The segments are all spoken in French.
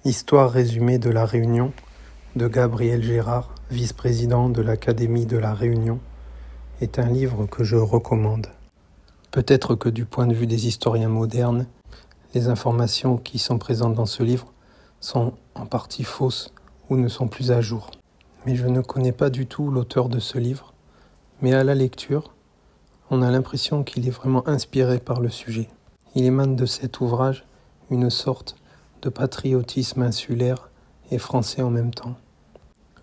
Histoire résumée de la Réunion de Gabriel Gérard, vice-président de l'Académie de la Réunion, est un livre que je recommande. Peut-être que du point de vue des historiens modernes, les informations qui sont présentes dans ce livre sont en partie fausses ou ne sont plus à jour. Mais je ne connais pas du tout l'auteur de ce livre, mais à la lecture, on a l'impression qu'il est vraiment inspiré par le sujet. Il émane de cet ouvrage une sorte de patriotisme insulaire et français en même temps.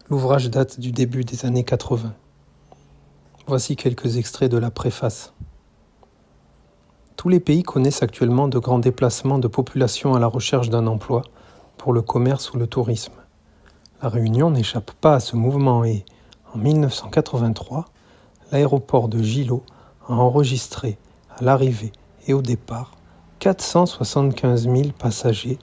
L'ouvrage date du début des années 80. Voici quelques extraits de la préface. Tous les pays connaissent actuellement de grands déplacements de population à la recherche d'un emploi pour le commerce ou le tourisme. La Réunion n'échappe pas à ce mouvement et, en 1983, l'aéroport de Gilo a enregistré à l'arrivée et au départ 475 000 passagers,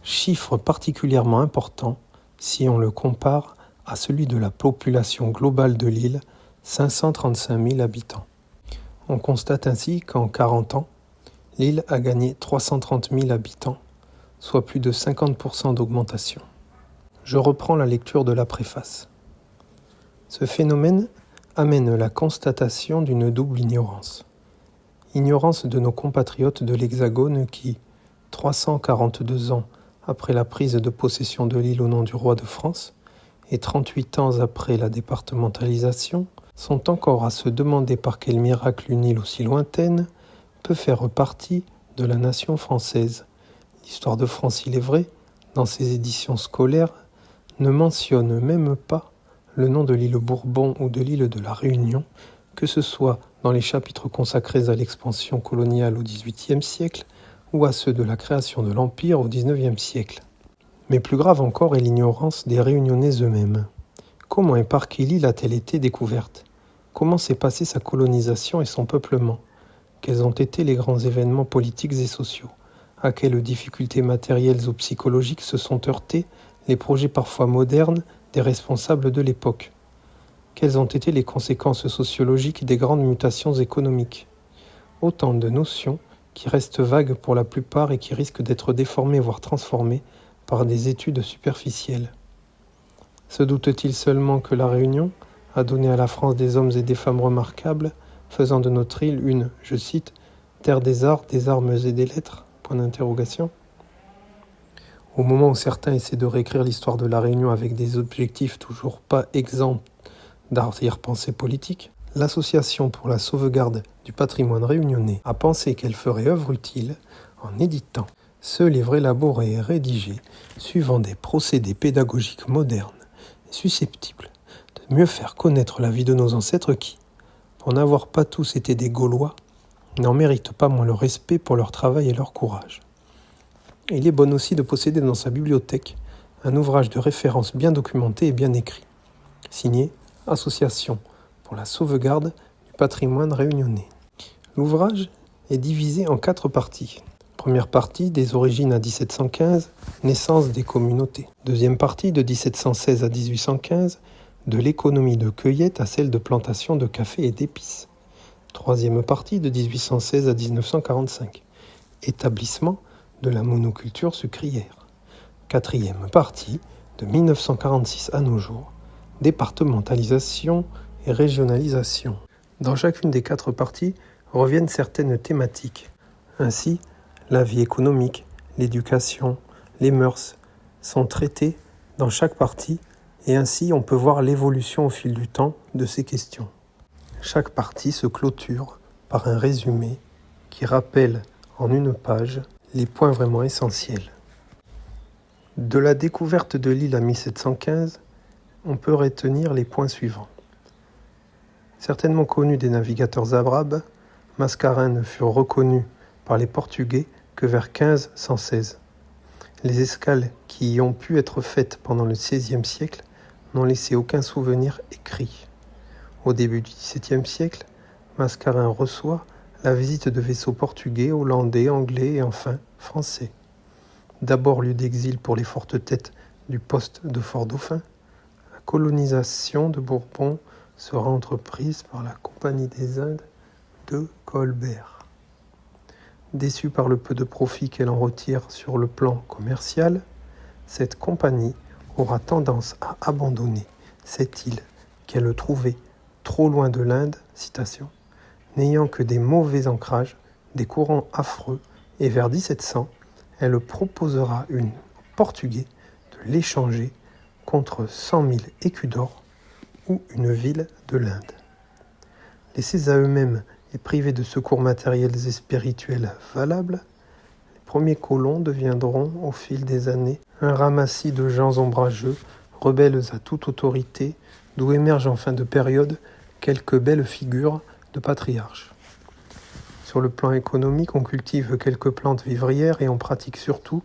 chiffre particulièrement important si on le compare à celui de la population globale de l'île, 535 000 habitants. On constate ainsi qu'en 40 ans, l'île a gagné 330 000 habitants, soit plus de 50% d'augmentation. Je reprends la lecture de la préface. Ce phénomène amène la constatation d'une double ignorance. Ignorance de nos compatriotes de l'Hexagone qui, 342 ans après la prise de possession de l'île au nom du roi de France et 38 ans après la départementalisation, sont encore à se demander par quel miracle une île aussi lointaine peut faire partie de la nation française. L'histoire de France, il est vrai, dans ses éditions scolaires, ne mentionne même pas le nom de l'île Bourbon ou de l'île de la Réunion, que ce soit dans les chapitres consacrés à l'expansion coloniale au XVIIIe siècle ou à ceux de la création de l'Empire au XIXe siècle. Mais plus grave encore est l'ignorance des Réunionnais eux-mêmes. Comment et par qui l'île a-t-elle été découverte ? Comment s'est passée sa colonisation et son peuplement ? Quels ont été les grands événements politiques et sociaux ? À quelles difficultés matérielles ou psychologiques se sont heurtés les projets parfois modernes des responsables de l'époque ? Quelles ont été les conséquences sociologiques des grandes mutations économiques ? Autant de notions qui restent vagues pour la plupart et qui risquent d'être déformées voire transformées par des études superficielles. Se doute-t-il seulement que la Réunion a donné à la France des hommes et des femmes remarquables, faisant de notre île une, je cite, « terre des arts, des armes et des lettres ?» Au moment où certains essaient de réécrire l'histoire de la Réunion avec des objectifs toujours pas exempts d'arrière-pensée politique, l'Association pour la sauvegarde du patrimoine réunionnais a pensé qu'elle ferait œuvre utile en éditant ce livre élaboré et rédigé suivant des procédés pédagogiques modernes et susceptibles de mieux faire connaître la vie de nos ancêtres qui, pour n'avoir pas tous été des Gaulois, n'en méritent pas moins le respect pour leur travail et leur courage. Il est bon aussi de posséder dans sa bibliothèque un ouvrage de référence bien documenté et bien écrit, signé Association pour la sauvegarde du patrimoine réunionnais. L'ouvrage est divisé en 4 parties. Première partie, des origines à 1715, naissance des communautés. Deuxième partie, de 1716 à 1815, de l'économie de cueillette à celle de plantation de café et d'épices. Troisième partie, de 1816 à 1945, établissement de la monoculture sucrière. Quatrième partie, de 1946 à nos jours, départementalisation et régionalisation. Dans chacune des 4 parties reviennent certaines thématiques. Ainsi, la vie économique, l'éducation, les mœurs sont traitées dans chaque partie et ainsi on peut voir l'évolution au fil du temps de ces questions. Chaque partie se clôture par un résumé qui rappelle en une page les points vraiment essentiels. De la découverte de l'île à 1715, on peut retenir les points suivants. Certainement connu des navigateurs arabes, Mascarin ne fut reconnu par les Portugais que vers 1516. Les escales qui y ont pu être faites pendant le XVIe siècle n'ont laissé aucun souvenir écrit. Au début du XVIIe siècle, Mascarin reçoit la visite de vaisseaux portugais, hollandais, anglais et enfin français. D'abord lieu d'exil pour les fortes têtes du poste de Fort-Dauphin, la colonisation de Bourbon sera entreprise par la Compagnie des Indes de Colbert. Déçue par le peu de profit qu'elle en retire sur le plan commercial, cette compagnie aura tendance à abandonner cette île qu'elle trouvait trop loin de l'Inde, citation, n'ayant que des mauvais ancrages, des courants affreux, et vers 1700, elle proposera aux Portugais de l'échanger contre 100 000 écus d'or ou une ville de l'Inde. Laissés à eux-mêmes et privés de secours matériels et spirituels valables, les premiers colons deviendront, au fil des années, un ramassis de gens ombrageux, rebelles à toute autorité, d'où émergent en fin de période quelques belles figures de patriarches. Sur le plan économique, on cultive quelques plantes vivrières et on pratique surtout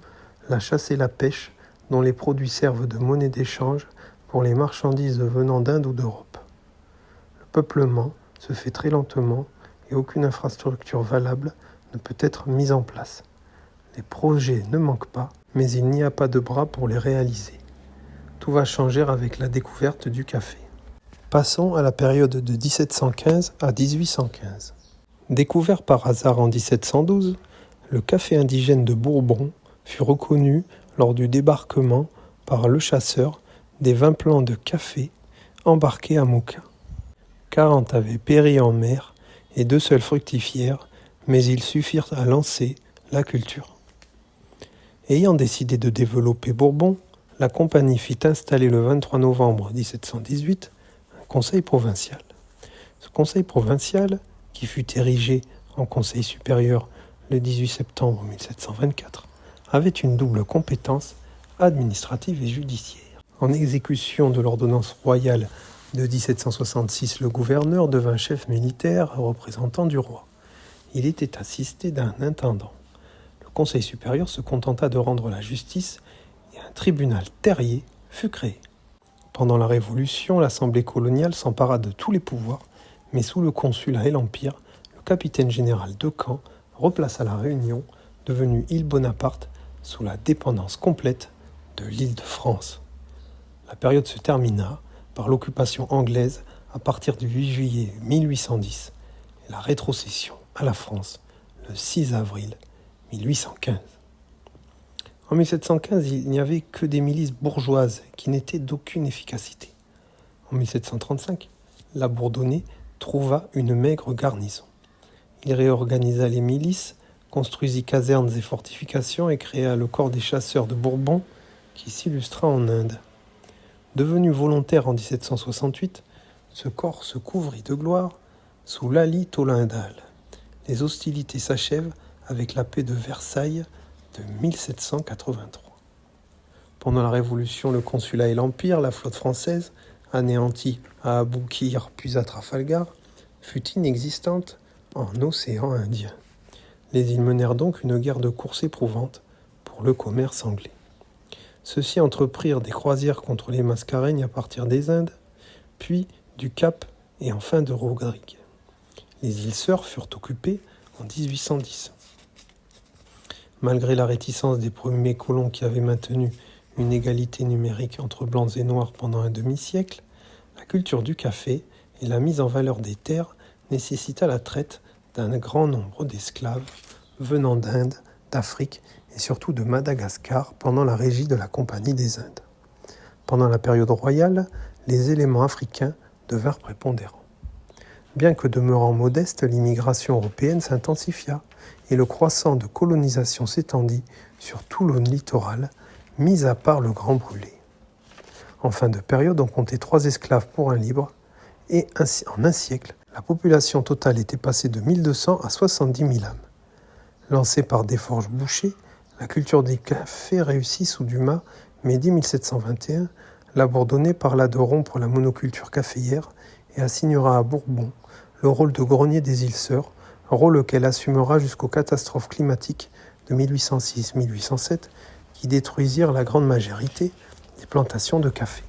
la chasse et la pêche, dont les produits servent de monnaie d'échange pour les marchandises venant d'Inde ou d'Europe. Le peuplement se fait très lentement et aucune infrastructure valable ne peut être mise en place. Les projets ne manquent pas, mais il n'y a pas de bras pour les réaliser. Tout va changer avec la découverte du café. Passons à la période de 1715 à 1815. Découvert par hasard en 1712, le café indigène de Bourbon fut reconnu lors du débarquement par le chasseur des 20 plants de café embarqués à Moka. 40 avaient péri en mer et 2 seuls fructifièrent, mais ils suffirent à lancer la culture. Ayant décidé de développer Bourbon, la compagnie fit installer le 23 novembre 1718 un conseil provincial. Ce conseil provincial, qui fut érigé en conseil supérieur le 18 septembre 1724, avait une double compétence administrative et judiciaire. En exécution de l'ordonnance royale de 1766, le gouverneur devint chef militaire représentant du roi. Il était assisté d'un intendant. Le conseil supérieur se contenta de rendre la justice et un tribunal terrier fut créé. Pendant la Révolution, l'Assemblée coloniale s'empara de tous les pouvoirs, mais sous le Consulat et l'Empire, le capitaine général Decamps replaça la Réunion, devenue île Bonaparte, sous la dépendance complète de l'île de France. La période se termina par l'occupation anglaise à partir du 8 juillet 1810 et la rétrocession à la France le 6 avril 1815. En 1715, il n'y avait que des milices bourgeoises qui n'étaient d'aucune efficacité. En 1735, la Bourdonnais trouva une maigre garnison. Il réorganisa les milices, construisit casernes et fortifications et créa le corps des chasseurs de Bourbon qui s'illustra en Inde. Devenu volontaire en 1768, ce corps se couvrit de gloire sous l'Ali Tollendal. Les hostilités s'achèvent avec la paix de Versailles de 1783. Pendant la Révolution, le Consulat et l'Empire, la flotte française, anéantie à Aboukir puis à Trafalgar, fut inexistante en océan Indien. Les îles menèrent donc une guerre de course éprouvante pour le commerce anglais. Ceux-ci entreprirent des croisières contre les Mascareignes à partir des Indes, puis du Cap et enfin de Rodrigue. Les îles Sœurs furent occupées en 1810. Malgré la réticence des premiers colons qui avaient maintenu une égalité numérique entre blancs et noirs pendant un demi-siècle, la culture du café et la mise en valeur des terres nécessita la traite d'un grand nombre d'esclaves venant d'Inde, d'Afrique et surtout de Madagascar pendant la régie de la Compagnie des Indes. Pendant la période royale, les éléments africains devinrent prépondérants. Bien que demeurant modeste, l'immigration européenne s'intensifia et le croissant de colonisation s'étendit sur tout le littoral, mis à part le Grand Brûlé. En fin de période, on comptait 3 esclaves pour un libre et en un siècle, la population totale était passée de 1200 à 70 000 âmes. Lancée par Desforges Boucher, la culture des cafés réussit sous Dumas, mais dès 1721, la Bourdonnais parla de rompre la monoculture caféière et assignera à Bourbon le rôle de grenier des îles Sœurs, rôle qu'elle assumera jusqu'aux catastrophes climatiques de 1806-1807 qui détruisirent la grande majorité des plantations de café.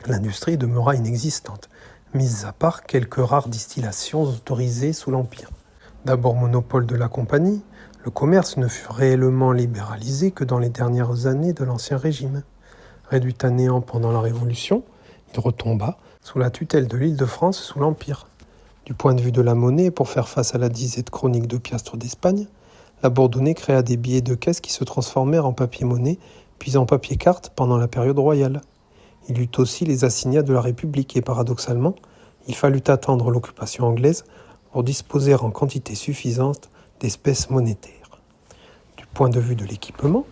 L'industrie demeura inexistante, mis à part quelques rares distillations autorisées sous l'Empire. D'abord monopole de la compagnie, le commerce ne fut réellement libéralisé que dans les dernières années de l'Ancien Régime. Réduit à néant pendant la Révolution, il retomba sous la tutelle de l'Île-de-France sous l'Empire. Du point de vue de la monnaie, pour faire face à la disette chronique de piastres d'Espagne, la Bourdonnais créa des billets de caisse qui se transformèrent en papier-monnaie, puis en papier-carte pendant la période royale. Il eut aussi les assignats de la République et paradoxalement, il fallut attendre l'occupation anglaise pour disposer en quantité suffisante d'espèces monétaires. Du point de vue de l'équipement,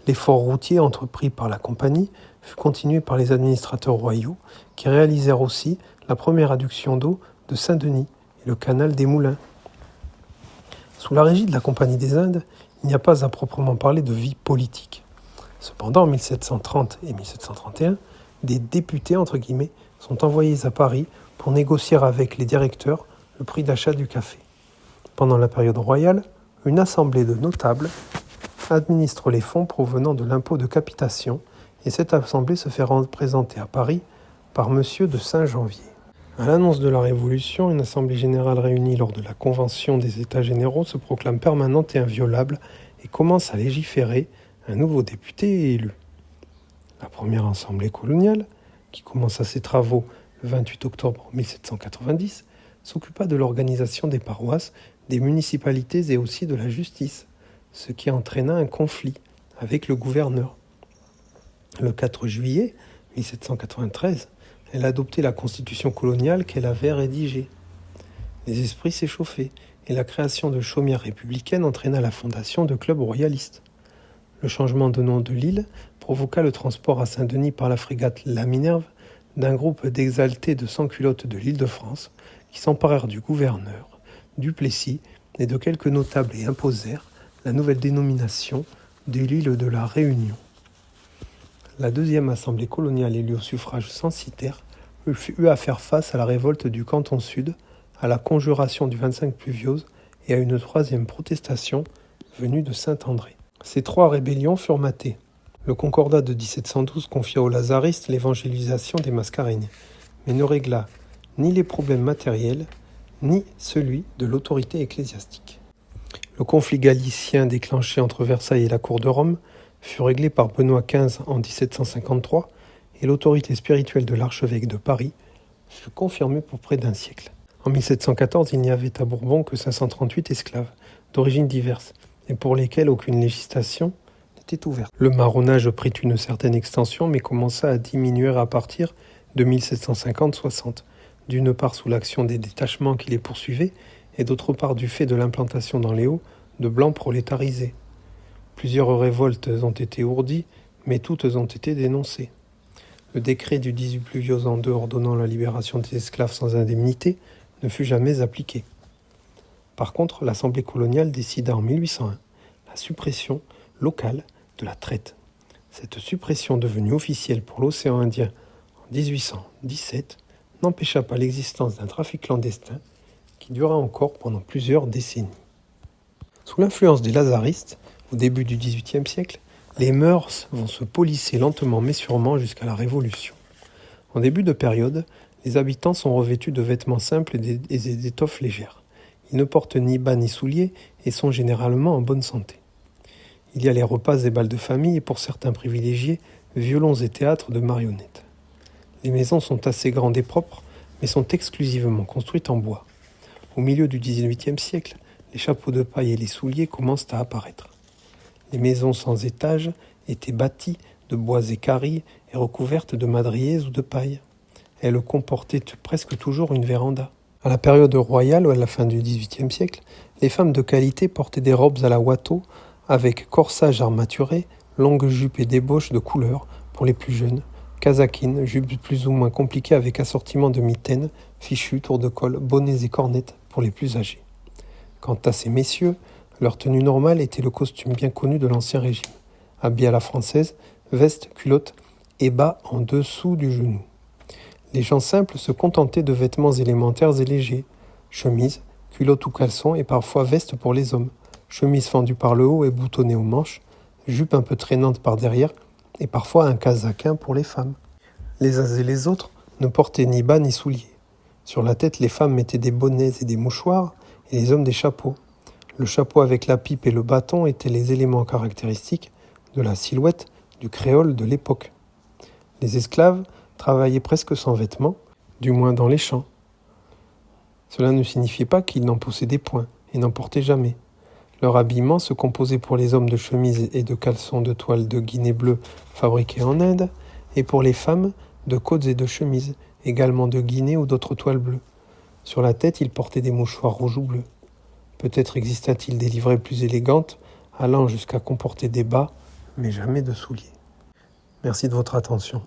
l'effort routier entrepris par la compagnie fut continué par les administrateurs royaux qui réalisèrent aussi la première adduction d'eau de Saint-Denis et le canal des Moulins. Sous la régie de la Compagnie des Indes, il n'y a pas à proprement parler de vie politique. Cependant, en 1730 et 1731, des députés, entre guillemets, sont envoyés à Paris pour négocier avec les directeurs le prix d'achat du café. Pendant la période royale, une assemblée de notables administre les fonds provenant de l'impôt de capitation et cette assemblée se fait représenter à Paris par Monsieur de Saint-Janvier. À l'annonce de la Révolution, une assemblée générale réunie lors de la Convention des États généraux se proclame permanente et inviolable et commence à légiférer. Un nouveau député est élu. La première assemblée coloniale, qui commença ses travaux le 28 octobre 1790, s'occupa de l'organisation des paroisses, des municipalités et aussi de la justice, ce qui entraîna un conflit avec le gouverneur. Le 4 juillet 1793, elle adoptait la constitution coloniale qu'elle avait rédigée. Les esprits s'échauffaient et la création de chaumières républicaines entraîna la fondation de clubs royalistes. Le changement de nom de l'île provoqua le transport à Saint-Denis par la frégate La Minerve d'un groupe d'exaltés de sans-culottes de l'Île-de-France qui s'emparèrent du gouverneur, du Plessis et de quelques notables et imposèrent la nouvelle dénomination de l'île de la Réunion. La deuxième assemblée coloniale élue au suffrage censitaire eut à faire face à la révolte du canton sud, à la conjuration du 25 Pluviose et à une troisième protestation venue de Saint-André. Ces trois rébellions furent matées. Le concordat de 1712 confia aux lazaristes l'évangélisation des Mascareignes, mais ne régla ni les problèmes matériels, ni celui de l'autorité ecclésiastique. Le conflit galicien déclenché entre Versailles et la cour de Rome fut réglé par Benoît XV en 1753 et l'autorité spirituelle de l'archevêque de Paris fut confirmée pour près d'un siècle. En 1714, il n'y avait à Bourbon que 538 esclaves, d'origines diverses, et pour lesquels aucune législation n'était ouverte. Le marronnage prit une certaine extension, mais commença à diminuer à partir de 1750-60, d'une part sous l'action des détachements qui les poursuivaient, et d'autre part du fait de l'implantation dans les Hauts de blancs prolétarisés. Plusieurs révoltes ont été ourdies, mais toutes ont été dénoncées. Le décret du 18 Pluviose en 2 ordonnant la libération des esclaves sans indemnité ne fut jamais appliqué. Par contre, l'Assemblée coloniale décida en 1801 la suppression locale de la traite. Cette suppression devenue officielle pour l'océan Indien en 1817 n'empêcha pas l'existence d'un trafic clandestin qui dura encore pendant plusieurs décennies. Sous l'influence des lazaristes, au début du XVIIIe siècle, les mœurs vont se polisser lentement mais sûrement jusqu'à la Révolution. En début de période, les habitants sont revêtus de vêtements simples et d'étoffes légères. Ils ne portent ni bas ni souliers et sont généralement en bonne santé. Il y a les repas et bals de famille et pour certains privilégiés, violons et théâtres de marionnettes. Les maisons sont assez grandes et propres, mais sont exclusivement construites en bois. Au milieu du XVIIIe siècle, les chapeaux de paille et les souliers commencent à apparaître. Les maisons sans étage étaient bâties de bois équarris et recouvertes de madriers ou de paille. Elles comportaient presque toujours une véranda. À la période royale ou à la fin du XVIIIe siècle, les femmes de qualité portaient des robes à la Watteau avec corsage armaturé, longues jupes et débauches de couleurs pour les plus jeunes, casakines, jupes plus ou moins compliquées avec assortiment de mitaines, fichus, tours de col, bonnets et cornettes pour les plus âgés. Quant à ces messieurs, leur tenue normale était le costume bien connu de l'Ancien Régime, habillé à la française, veste, culotte et bas en dessous du genou. Les gens simples se contentaient de vêtements élémentaires et légers, chemise, culotte ou caleçon et parfois veste pour les hommes, chemise fendue par le haut et boutonnée aux manches, jupe un peu traînante par derrière et parfois un casaquin pour les femmes. Les uns et les autres ne portaient ni bas ni souliers. Sur la tête, les femmes mettaient des bonnets et des mouchoirs et les hommes des chapeaux. Le chapeau avec la pipe et le bâton étaient les éléments caractéristiques de la silhouette du créole de l'époque. Les esclaves travaillaient presque sans vêtements, du moins dans les champs. Cela ne signifiait pas qu'ils n'en possédaient point et n'en portaient jamais. Leur habillement se composait pour les hommes de chemises et de caleçons de toile de Guinée bleue fabriqués en Inde, et pour les femmes de cottes et de chemises, également de Guinée ou d'autres toiles bleues. Sur la tête, ils portaient des mouchoirs rouges ou bleus. Peut-être exista-t-il des livrées plus élégantes, allant jusqu'à comporter des bas, mais jamais de souliers. Merci de votre attention.